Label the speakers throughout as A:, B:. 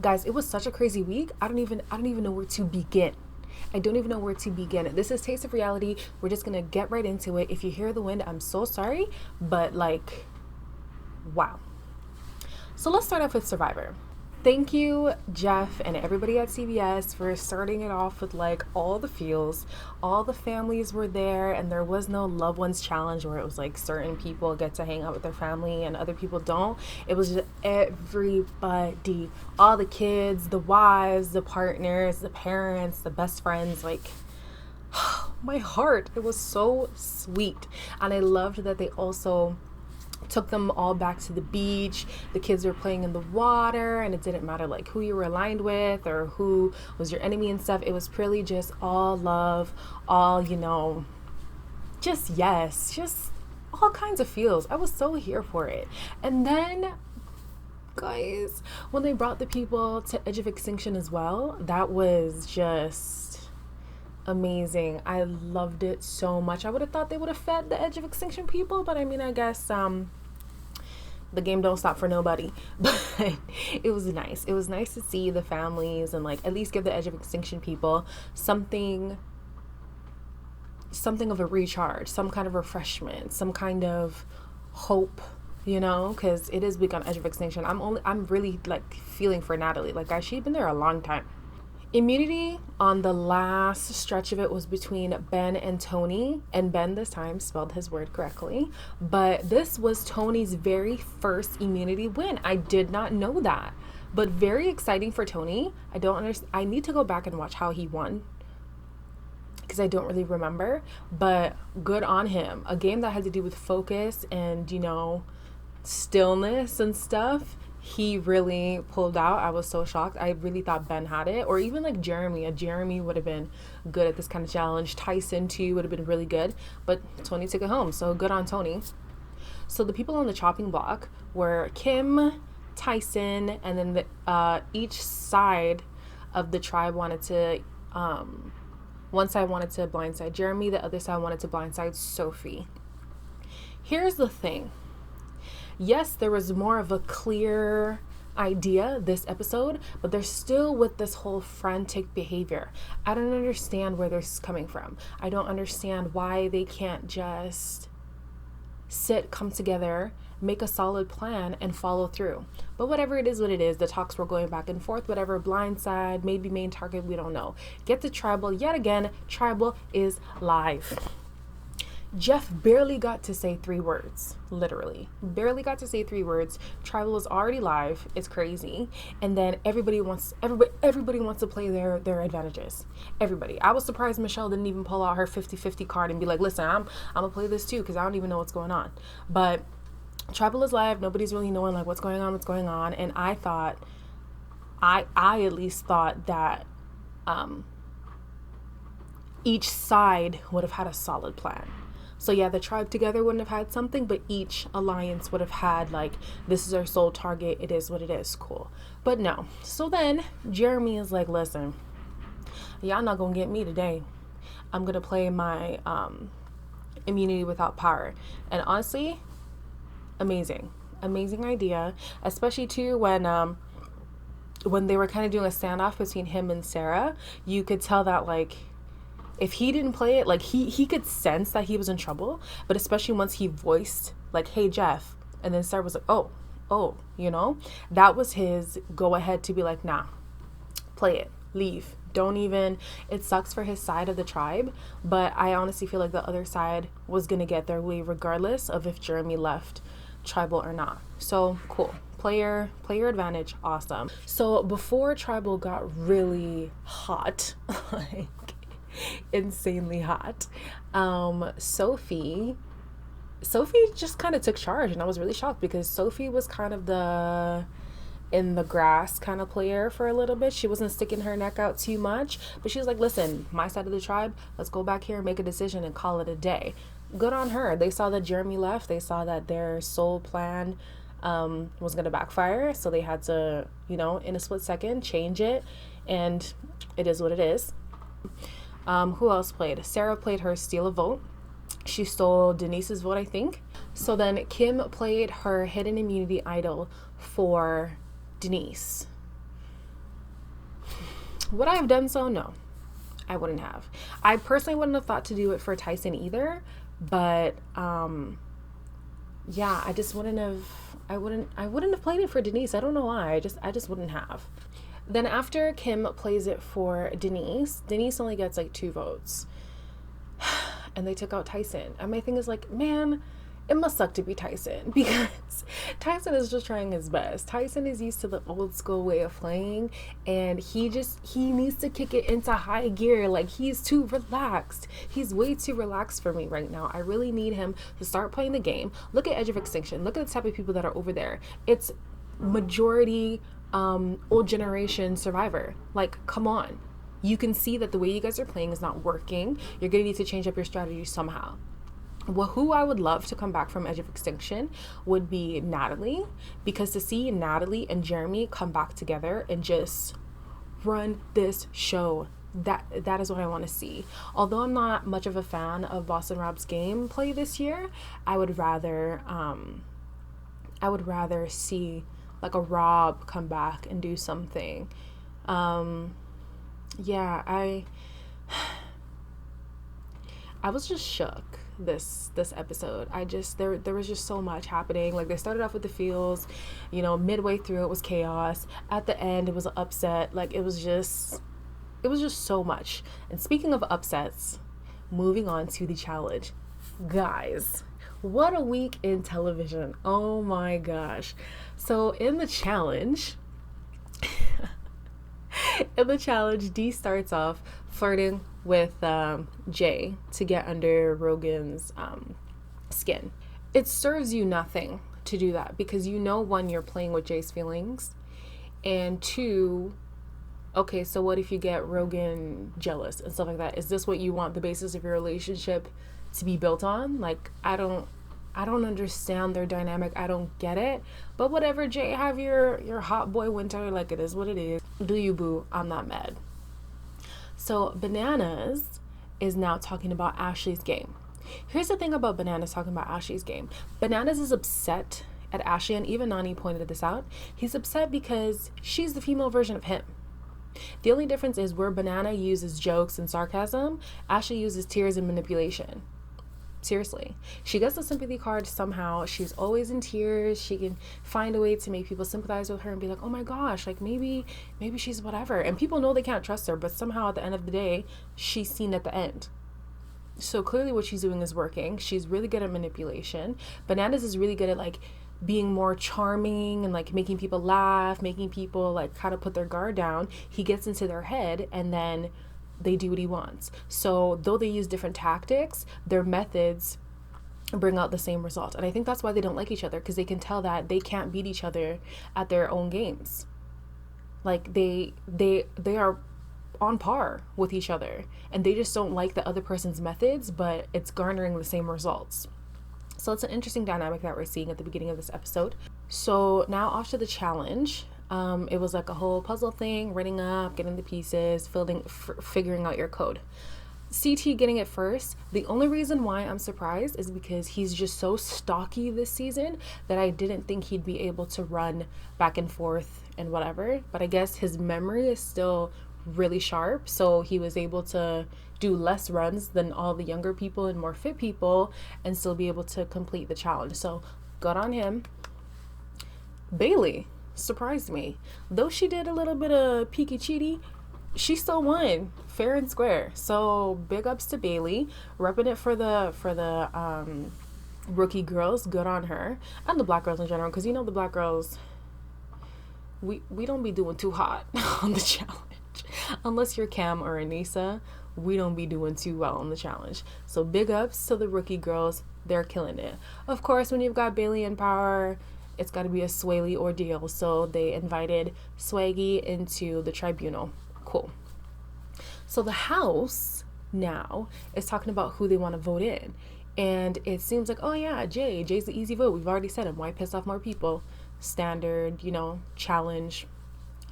A: Guys, it was such a crazy week. I don't even know where to begin. I don't even know where to begin. This is Taste of Reality. We're just gonna get right into it. If you hear the wind, I'm so sorry, but like, wow. So let's start off with Survivor. Thank you, Jeff, and everybody at CBS for starting it off with like all the feels. All the families were there, and there was no loved ones challenge where it was like certain people get to hang out with their family and other people don't. It was just everybody, all the kids, the wives, the partners, the parents, the best friends. Like, my heart, it was so sweet. And I loved that they also took them all back to the beach. The kids were playing in the water, and it didn't matter like who you were aligned with or who was your enemy and stuff. It was purely just all love, all, just yes, just all kinds of feels. I was so here for it. And then, guys, when they brought the people to Edge of Extinction as well, that was just amazing. I loved it so much. I would have thought they would have fed the Edge of Extinction people, but I mean, I guess the game don't stop for nobody. But it was nice. It was nice to see the families and like at least give the Edge of Extinction people something of a recharge, some kind of refreshment, some kind of hope, because it is week on Edge of Extinction. I'm really like feeling for Natalie. Like, guys, she'd been there a long time. Immunity on the last stretch of it was between Ben and Tony, and Ben this time spelled his word correctly, but this was Tony's very first immunity win. I did not know that, but very exciting for Tony. I don't understand. I need to go back and watch how he won because I don't really remember, but good on him. A game that had to do with focus and, stillness and stuff. He really pulled out. I was so shocked. I really thought Ben had it, or even like Jeremy. Jeremy would have been good at this kind of challenge. Tyson too would have been really good, but Tony took it home. So good on Tony. So the people on the chopping block were Kim, Tyson, and then each side of the tribe wanted to, one side wanted to blindside Jeremy, the other side wanted to blindside Sophie. Here's the thing. Yes, there was more of a clear idea this episode, but they're still with this whole frantic behavior. I don't understand where this is coming from. I don't understand why they can't just come together, make a solid plan, and follow through. But whatever it is, what it is, the talks were going back and forth, whatever, blindside, maybe main target, we don't know. Get to tribal yet again. Tribal is live. Jeff barely got to say 3 words, literally. Barely got to say 3 words. Tribal is already live. It's crazy. And then everybody wants to play their advantages. Everybody. I was surprised Michelle didn't even pull out her 50-50 card and be like, listen, I'm going to play this too because I don't even know what's going on. But Tribal is live. Nobody's really knowing like what's going on. And I thought, I at least thought that each side would have had a solid plan. So yeah, the tribe together wouldn't have had something, but each alliance would have had like, this is our sole target. It is what it is. Cool. But no. So then Jeremy is like, listen, y'all not gonna get me today. I'm gonna play my immunity without power. And honestly, amazing idea, especially too when they were kind of doing a standoff between him and Sarah. You could tell that like, if he didn't play it, like he could sense that he was in trouble, but especially once he voiced like, hey Jeff, and then Sarah was like, oh, that was his go ahead to be like, nah, play it, leave, don't even. It sucks for his side of the tribe, but I honestly feel like the other side was gonna get their way regardless of if Jeremy left tribal or not. So cool. Player advantage, awesome. So before tribal got really hot, like insanely hot, Sophie just kind of took charge, and I was really shocked because Sophie was kind of the in the grass kind of player for a little bit. She wasn't sticking her neck out too much, but she was like, listen, my side of the tribe, let's go back here and make a decision and call it a day. Good on her. They saw that Jeremy left. They saw that their sole plan was going to backfire, so they had to, in a split second change it, and it is what it is. Who else played? Sarah played her steal a vote. She stole Denise's vote, I think. So then Kim played her hidden immunity idol for Denise. Would I have done so? No, I wouldn't have. I personally wouldn't have thought to do it for Tyson either, but yeah, I just wouldn't have. I wouldn't have played it for Denise. I don't know why. I just wouldn't have. Then after Kim plays it for Denise, Denise only gets like 2 votes. And they took out Tyson. And my thing is like, man, it must suck to be Tyson, because Tyson is just trying his best. Tyson is used to the old school way of playing, and he needs to kick it into high gear. Like, he's too relaxed. He's way too relaxed for me right now. I really need him to start playing the game. Look at Edge of Extinction. Look at the type of people that are over there. It's majority old generation Survivor. Like, come on. You can see that the way you guys are playing is not working. You're gonna need to change up your strategy somehow. Well, who I would love to come back from Edge of Extinction would be Natalie, because to see Natalie and Jeremy come back together and just run this show, that is what I want to see. Although I'm not much of a fan of Boston Rob's gameplay this year, I would rather see like a Rob come back and do something. Yeah, I was just shook this episode. There was just so much happening. Like, they started off with the feels, midway through it was chaos, at the end it was an upset. Like, it was just so much. And speaking of upsets, moving on to the challenge, guys, what a week in television. Oh my gosh. So in the challenge Dee starts off flirting with Jay to get under Rogan's skin. It serves you nothing to do that, because one, you're playing with Jay's feelings, and 2, okay, so what if you get Rogan jealous and stuff like that? Is this what you want the basis of your relationship to be built on? Like, I don't understand their dynamic. I don't get it. But whatever, Jay, have your hot boy winter. Like, it is what it is. Do you, boo? I'm not mad. So Bananas is now talking about Ashley's game. Here's the thing about Bananas talking about Ashley's game. Bananas is upset at Ashley, and even Nani pointed this out. He's upset because she's the female version of him. The only difference is where Banana uses jokes and sarcasm, Ashley uses tears and manipulation. Seriously. She gets the sympathy card somehow. She's always in tears. She can find a way to make people sympathize with her and be like, oh my gosh, like maybe she's whatever. And people know they can't trust her, but somehow at the end of the day, she's seen at the end. So clearly what she's doing is working. She's really good at manipulation. Bananas is really good at like being more charming and like making people laugh, making people like kind of put their guard down. He gets into their head and then they do what he wants. So though they use different tactics, their methods bring out the same result. And I think that's why they don't like each other, because they can tell that they can't beat each other at their own games. Like they are on par with each other, and they just don't like the other person's methods, but it's garnering the same results. So it's an interesting dynamic that we're seeing at the beginning of this episode. So now off to the challenge. It was like a whole puzzle thing, writing up, getting the pieces, figuring out your code. CT getting it first. The only reason why I'm surprised is because he's just so stocky this season that I didn't think he'd be able to run back and forth and whatever. But I guess his memory is still really sharp, so he was able to do less runs than all the younger people and more fit people and still be able to complete the challenge. So good on him. Bayleigh surprised me. Though she did a little bit of peeky cheaty, she still won fair and square. So big ups to Bayleigh, repping it for the rookie girls. Good on her, and the black girls in general, because the black girls, we don't be doing too hot on the challenge. Unless you're Cam or Anissa, we don't be doing too well on the challenge. So big ups to the rookie girls. They're killing it. Of course, when you've got Bayleigh in power, it's got to be a Swaley ordeal. So they invited Swaggy into the tribunal. Cool. So the house now is talking about who they want to vote in. And it seems like, oh yeah, Jay's the easy vote. We've already said him. Why piss off more people? Standard, challenge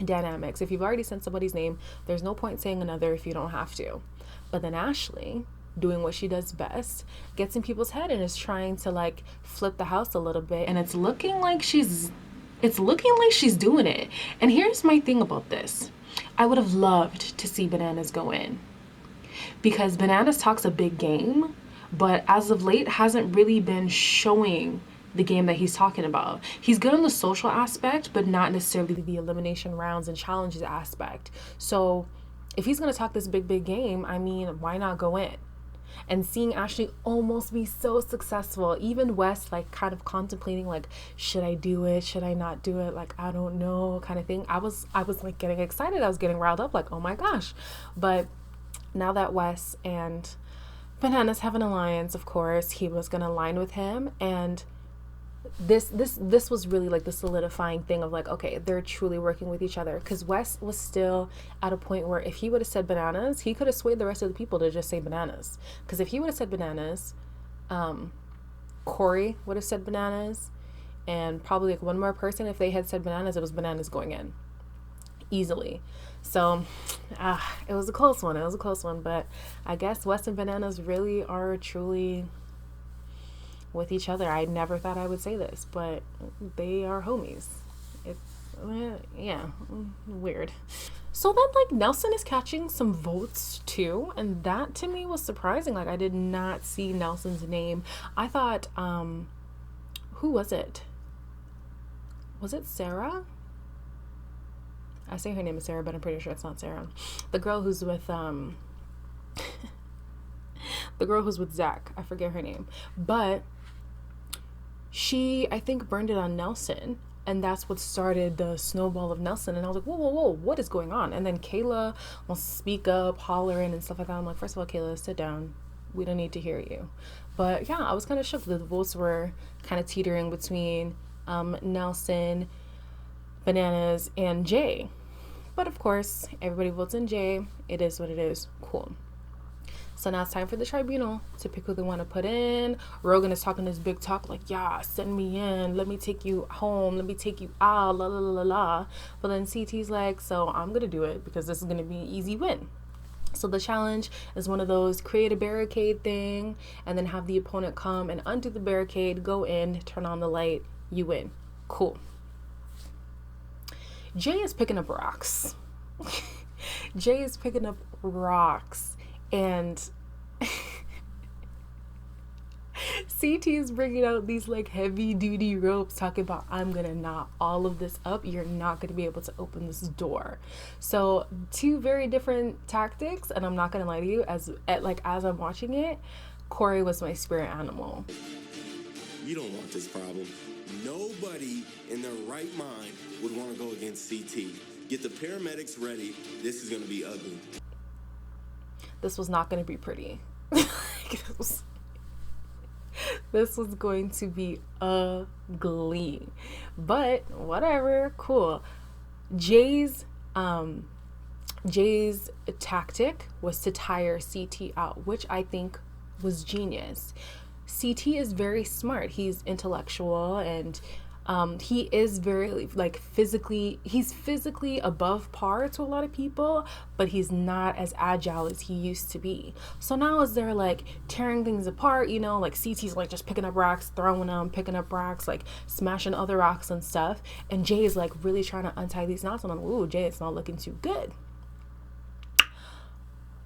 A: dynamics. If you've already sent somebody's name, there's no point saying another if you don't have to. But then Ashley, doing what she does best, gets in people's head and is trying to like flip the house a little bit, and it's looking like she's doing it. And here's my thing about this. I would have loved to see Bananas go in, because Bananas talks a big game, but as of late hasn't really been showing the game that he's talking about. He's good on the social aspect, but not necessarily the elimination rounds and challenges aspect. So if he's gonna talk this big game, I mean, why not go in? And seeing Ashley almost be so successful, even Wes like kind of contemplating like, should I do it, should I not do it, like I don't know kind of thing. I was like getting excited, I was getting riled up, like oh my gosh. But now that Wes and Bananas have an alliance, of course he was gonna align with him, and this was really like the solidifying thing of like, okay, they're truly working with each other, because Wes was still at a point where if he would have said Bananas, he could have swayed the rest of the people to just say Bananas, because if he would have said Bananas, Corey would have said Bananas, and probably like one more person. If they had said Bananas, it was Bananas going in easily. So it was a close one, but I guess Wes and Bananas really are truly with each other. I never thought I would say this, but they are homies. It's yeah, weird. So then like Nelson is catching some votes too, and that to me was surprising. Like I did not see Nelson's name. I thought who was it? Was it Sarah? I say her name is Sarah, but I'm pretty sure it's not Sarah. The girl who's with the girl who's with Zach. I forget her name. But she, I think, burned it on Nelson, and that's what started the snowball of Nelson. And I was like, whoa, what is going on? And then Kayla wants to speak up, hollering and stuff like that. I'm like, first of all, Kayla, sit down. We don't need to hear you. But yeah, I was kind of shocked that the votes were kind of teetering between Nelson, Bananas, and Jay. But of course, everybody votes in Jay. It is what it is. Cool. So now it's time for the tribunal to pick who they want to put in. Rogan is talking this big talk like, yeah, send me in. Let me take you home. Let me take you out. La, la, la, la, la. But then CT's like, so I'm going to do it because this is going to be an easy win. So the challenge is one of those create a barricade thing and then have the opponent come and undo the barricade, go in, turn on the light, you win. Cool. Jay is picking up rocks. Jay is picking up rocks. And CT is bringing out these like heavy duty ropes talking about, I'm gonna knot all of this up. You're not gonna be able to open this door. So two very different tactics. And I'm not gonna lie to you, as I'm watching it, Corey was my spirit animal.
B: You don't want this problem. Nobody in their right mind would want to go against CT. Get the paramedics ready. This is going to be ugly.
A: This was not going to be pretty. This was going to be ugly. But whatever, cool. Jay's tactic was to tire CT out, which I think was genius. CT is very smart. He's intellectual, and he is very he's physically above par to a lot of people, but he's not as agile as he used to be. So now as they're like tearing things apart, you know, like CT's like just picking up rocks, throwing them, picking up rocks, like smashing other rocks and stuff, and Jay is like really trying to untie these knots, and I'm like, ooh, Jay, it's not looking too good.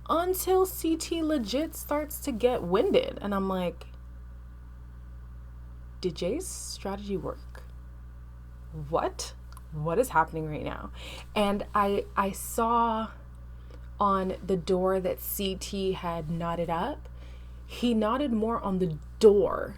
A: Until CT legit starts to get winded, and I'm like, did Jay's strategy work? What is happening right now? And I saw on the door that CT had knotted up, he knotted more on the door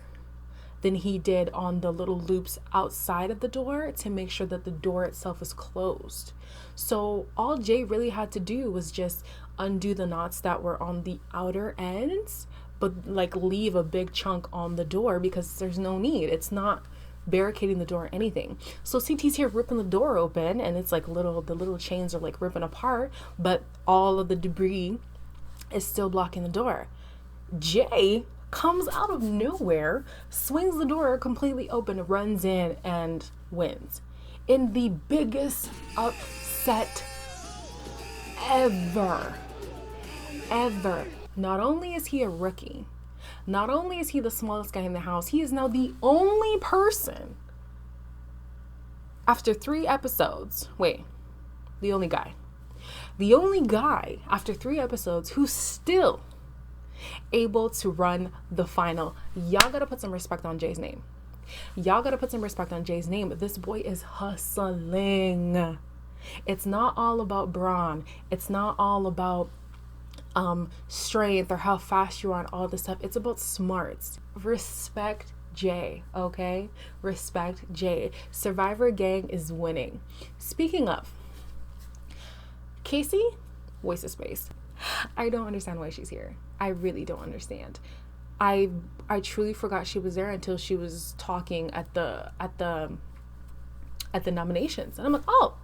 A: than he did on the little loops outside of the door to make sure that the door itself was closed. So all Jay really had to do was just undo the knots that were on the outer ends, but like leave a big chunk on the door because there's no need. It's not barricading the door or anything. So CT's here ripping the door open, and it's like the little chains are like ripping apart, but all of the debris is still blocking the door. Jay comes out of nowhere, swings the door completely open, runs in, and wins in the biggest upset ever. Not only is he a rookie, not only is he the smallest guy in the house, he is now the only person after 3 episodes, the only guy, The only guy after 3 episodes who's still able to run the final. Y'all gotta put some respect on Jay's name. Y'all gotta put some respect on Jay's name. This boy is hustling. It's not all about brawn. It's not all about strength or how fast you are and all this stuff. It's about smarts. Respect Jay, okay? Respect Jay. Survivor Gang is winning. Speaking of, Casey, waste of space. I don't understand why she's here. I really don't understand. I truly forgot she was there until she was talking at the nominations. And I'm like, oh,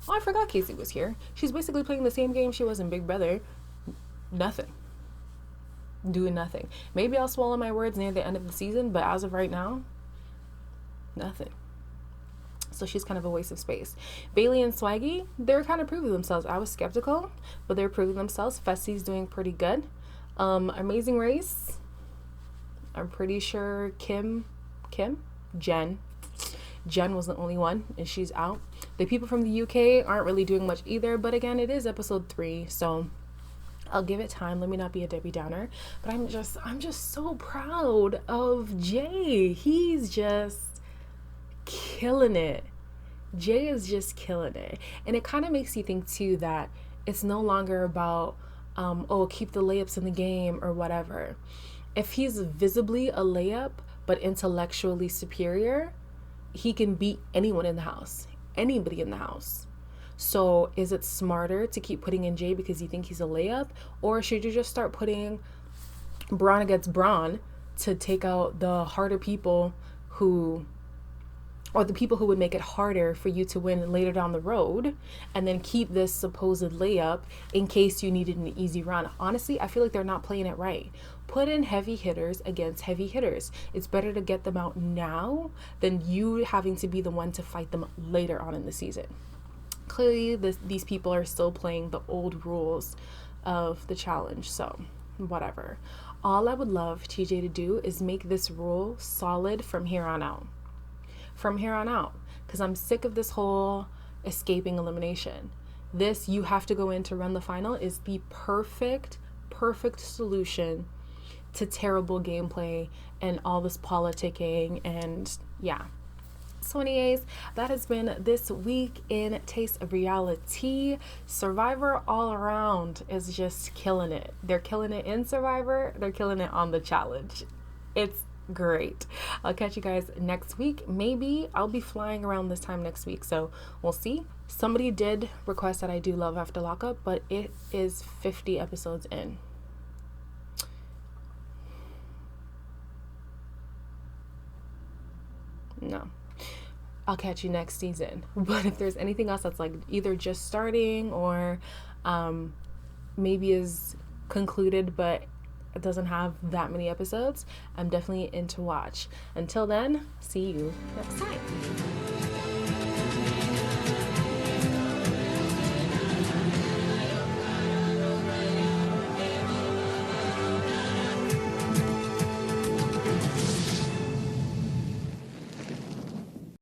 A: I forgot Casey was here. She's basically playing the same game she was in Big Brother. Nothing. Doing nothing. Maybe I'll swallow my words near the end of the season, but as of right now, nothing. So she's kind of a waste of space. Bayleigh and Swaggy, they're kind of proving themselves. I was skeptical, but they're proving themselves. Fessy's doing pretty good. Amazing Race, I'm pretty sure Jen was the only one, and she's out. The people from the UK aren't really doing much either, but again, it is episode 3, so I'll give it time. Let me not be a Debbie Downer, but I'm just so proud of Jay. He's just killing it. Jay is just killing it. And it kind of makes you think too that it's no longer about keep the layups in the game or whatever. If he's visibly a layup but intellectually superior, he can beat anyone in the house, anybody in the house. So is it smarter to keep putting in Jay because you think he's a layup, or should you just start putting brawn against brawn to take out the harder people or the people who would make it harder for you to win later down the road, and then keep this supposed layup in case you needed an easy run? Honestly, I feel like they're not playing it right. Put in heavy hitters against heavy hitters. It's better to get them out now than you having to be the one to fight them later on in the season. Clearly, these people are still playing the old rules of the challenge, so whatever. All I would love TJ to do is make this rule solid from here on out. Because I'm sick of this whole escaping elimination. This, you have to go in to run the final, is the perfect solution to terrible gameplay and all this politicking, and yeah. So anyways, that has been this week in Taste of Reality. Survivor all around is just killing it. They're killing it in Survivor. They're killing it on the challenge. It's great. I'll catch you guys next week. Maybe I'll be flying around this time next week, so we'll see. Somebody did request that I do Love After Lockup, but it is 50 episodes in. No. I'll catch you next season. But if there's anything else that's like either just starting or maybe is concluded but it doesn't have that many episodes, I'm definitely in to watch. Until then, see you next time.